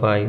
5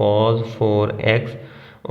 cos 4x،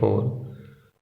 4،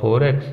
4x،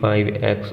5x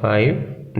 5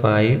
5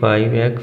5x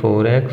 4x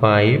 5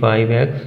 5x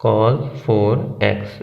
cos 4x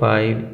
5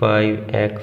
5x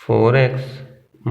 4x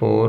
4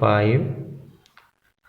5،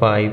5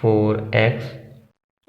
4x،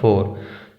4،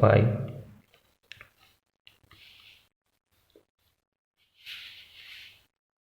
5،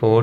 4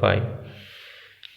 5۔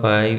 5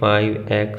5x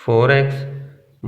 4x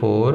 4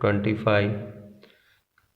25،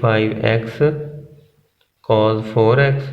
5x cos 4x،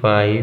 5،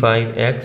5x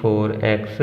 4x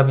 अब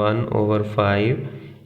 1/5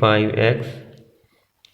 5x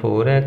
4x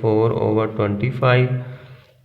4/25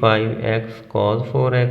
5x cos 4x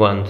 1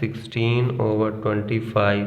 16/25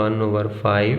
1/5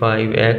5x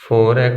4x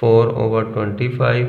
4/25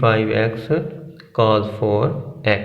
5x cos 4x.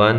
1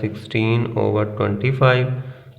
16/25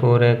4x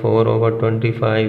4/25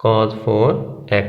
cos 4x.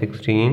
16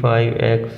5x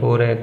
4x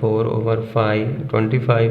4/25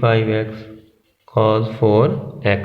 5x cos 4x.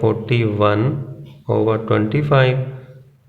41/25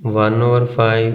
1/5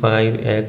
5x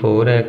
4x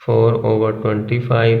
4/25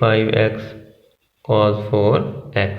5x cos 4x.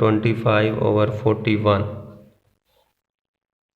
25/41.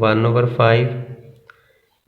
1/5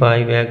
5x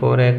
4x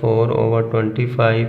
4/25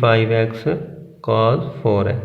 5x cos 4x.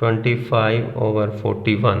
25/41.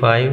5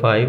5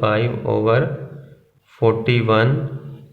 5/41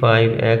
5x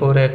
4x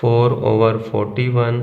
4/41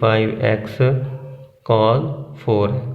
5x cos 4x.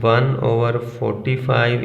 1/45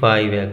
5x.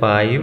5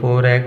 4x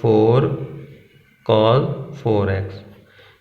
4 cos 4x.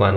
1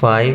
5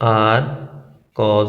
r cos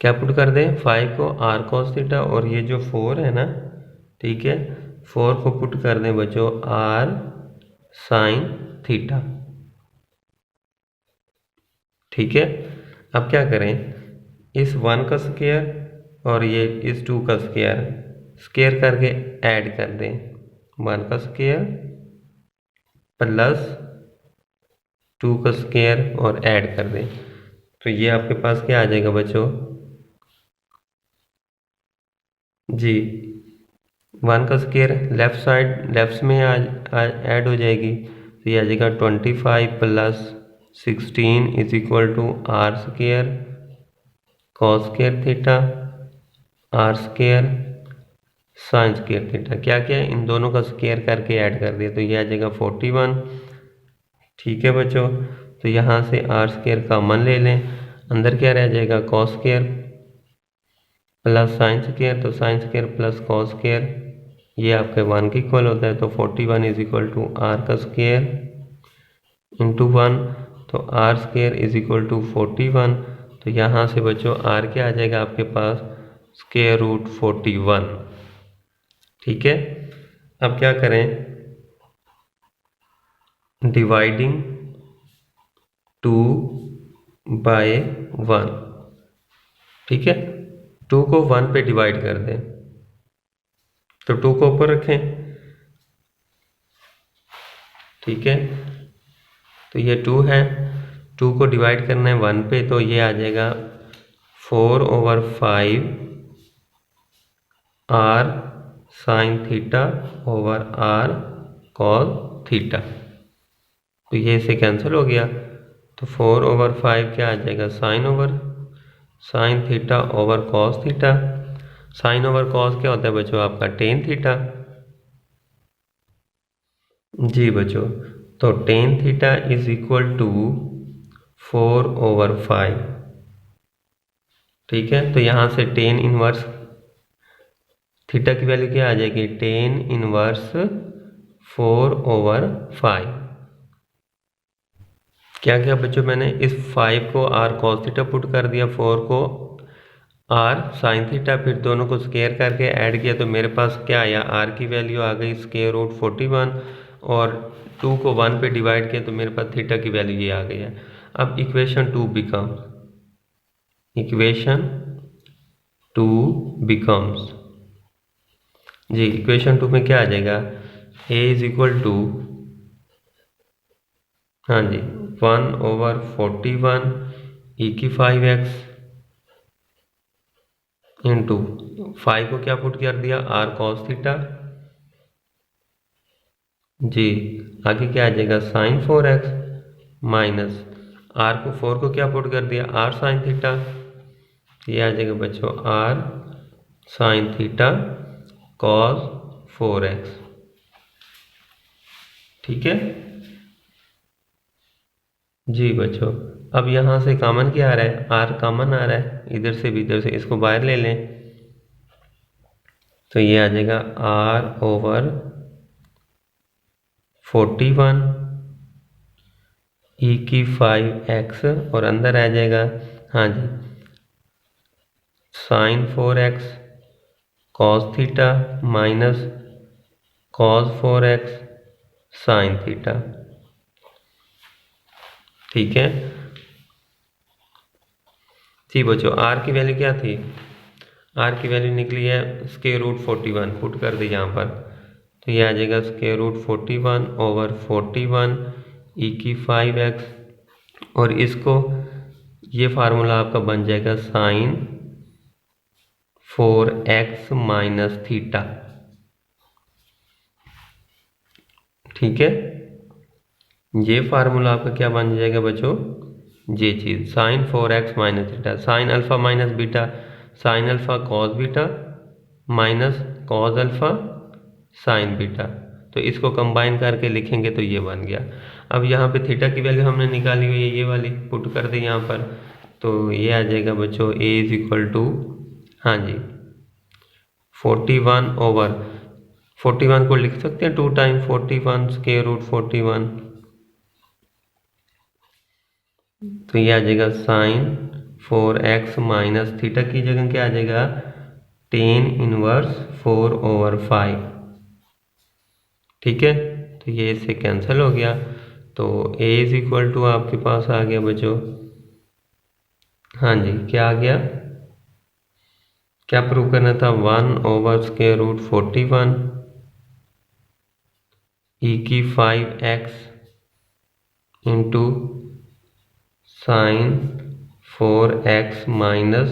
क्या put कर दें, 5 को are cos theta और ये जो 4 है ना, ठीक है, 4 को पुट कर दें बच्चों आर साइन थीटा। ठीक है, अब क्या करें, इस 1 का स्क्वायर और ये इस 2 का स्क्वायर करके ऐड कर दें, 1 का स्क्वायर प्लस 2 का स्क्वायर और ऐड कर दें, तो ये आपके पास क्या आ जाएगा बच्चों जी, 1 का स्क्वायर लेफ्ट साइड लेफ्ट में ऐड हो जाएगी, तो ये आ जाएगा 25 plus 16 is equal to R square cos square theta R square sine square theta. क्या क्या इन दोनों का स्क्वायर करके ऐड कर दिया, तो ये आ जाएगा 41। ठीक है बच्चों, तो यहाँ से आर स्क्वायर कॉमन ले लें, अंदर क्या रह जाएगा cos square plus sine square, तो sine square plus cos square ये आपके 1 के इक्वल होता है, तो 41 इज इक्वल टू आर का स्क्वायर इंटू 1, तो R square is equal to 41, तो यहाँ से बच्चों आर क्या आ जाएगा आपके पास स्क्वायर रूट 41। ठीक है, अब क्या करें, डिवाइडिंग 2 बाय 1, ठीक है, 2 को 1 पे डिवाइड कर दें, तो 2 को ऊपर रखें, ठीक है, तो ये 2 है, 2 को डिवाइड करना है 1 पे, तो ये आ जाएगा 4/5 R sine theta over R cos theta, तो ये इससे कैंसिल हो गया, तो 4/5 क्या आ जाएगा sine theta over cos theta. Sine over cos क्या होता है बच्चों आपका टेन थीटा। जी बच्चों, तो tan theta is equal to 4/5। ठीक है, तो यहाँ से टेन इनवर्स थीटा की वैल्यू क्या आ जाएगी, टेन इनवर्स 4/5। क्या क्या बच्चों, मैंने इस 5 को आर कॉस थीटा पुट कर दिया, 4 को आर साइन थीटा, फिर दोनों को स्क्वायर करके ऐड किया, तो मेरे पास क्या आया, आर की वैल्यू आ गई स्क्वायर रूट 41, और 2 को 1 पे डिवाइड किया तो मेरे पास थीटा की वैल्यू ये आ गई है। अब इक्वेशन 2 बिकम्स जी, इक्वेशन 2 में क्या आ जाएगा, a इज इक्वल टू हाँ जी 1/41 e की 5x इंटू 5 को क्या पुट कर दिया आर कॉस थीटा, जी आगे क्या आ जाएगा साइन 4x माइनस आर को 4 को क्या पुट कर दिया आर साइन थीटा, ये आ जाएगा बच्चों are sine theta cos 4x। ठीक है जी बच्चों, अब यहाँ से कॉमन क्या आ रहा है, आर कॉमन आ रहा है, इधर से भी इधर से इसको बाहर ले लें, तो ये आ जाएगा r/41 e की 5x और अंदर आ जाएगा हाँ जी sine 4x cos theta minus cos 4x sine theta. ठीक है जी बच्चों, आर की वैल्यू क्या थी, आर की वैल्यू निकली है स्क्वायर रूट 41, पुट कर दे यहाँ पर, तो ये आ जाएगा स्क्वायर रूट 41/41 e की 5x, और इसको ये फार्मूला आपका बन जाएगा साइन 4x माइनस थीटा। ठीक है, ये फार्मूला आपका क्या बन जाएगा बच्चों, ये चीज sine 4x minus theta, sine alpha minus beta, sine alpha cos beta minus cos alpha sine beta, तो इसको कंबाइन करके लिखेंगे तो ये बन गया। अब यहाँ पे थीटा की वैल्यू हमने निकाली हुई है, ये वाली पुट कर दी यहाँ पर, तो ये आ जाएगा बच्चों a इज इक्वल टू हाँ जी 41/41 को लिख सकते हैं 2 टाइम 41 स्क्वायर रूट 41, तो ये आ जाएगा साइन 4x माइनस थीटा की जगह क्या आ जाएगा, tan इनवर्स 4/5। ठीक है, तो ये इससे कैंसिल हो गया, तो a इज इक्वल टू आपके पास आ गया बच्चों, हाँ जी क्या आ गया, क्या प्रूव करना था, 1/√41 e की 5x into sine 4x minus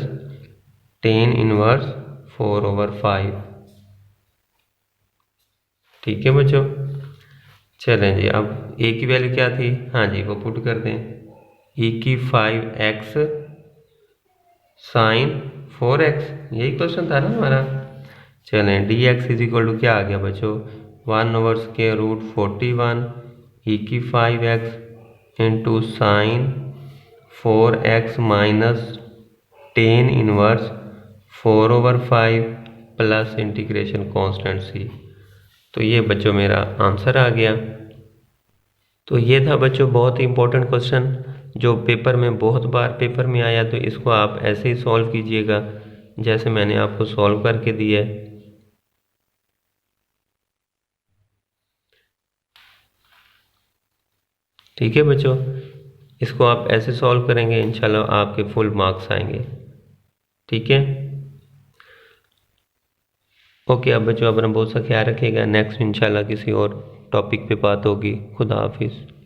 tan inverse 4/5। ठीक है बच्चों, चलें जी, अब a की वैल्यू क्या थी, हाँ जी वो पुट कर दें, e की 5x साइन 4x, यही क्वेश्चन था ना हमारा। चलें dx इज इक्वल टू क्या आ गया बच्चों, 1/√41 e की 5x into sine 4x minus tan inverse 4/5 plus integration constant c। तो ये बच्चों मेरा आंसर आ गया। तो ये था बच्चों बहुत ही इंपॉर्टेंट क्वेश्चन जो पेपर में बहुत बार पेपर में आया, तो इसको आप ऐसे ही सॉल्व कीजिएगा जैसे मैंने आपको सॉल्व करके दिया है। ठीक है बच्चों, इसको आप ऐसे सॉल्व करेंगे इंशाल्लाह आपके फुल मार्क्स आएंगे। ठीक है, ओके। अब बच्चों अपना बहुत सा ख्याल रखिएगा, नेक्स्ट इंशाल्लाह किसी और टॉपिक पे बात होगी। खुदा हाफिज़।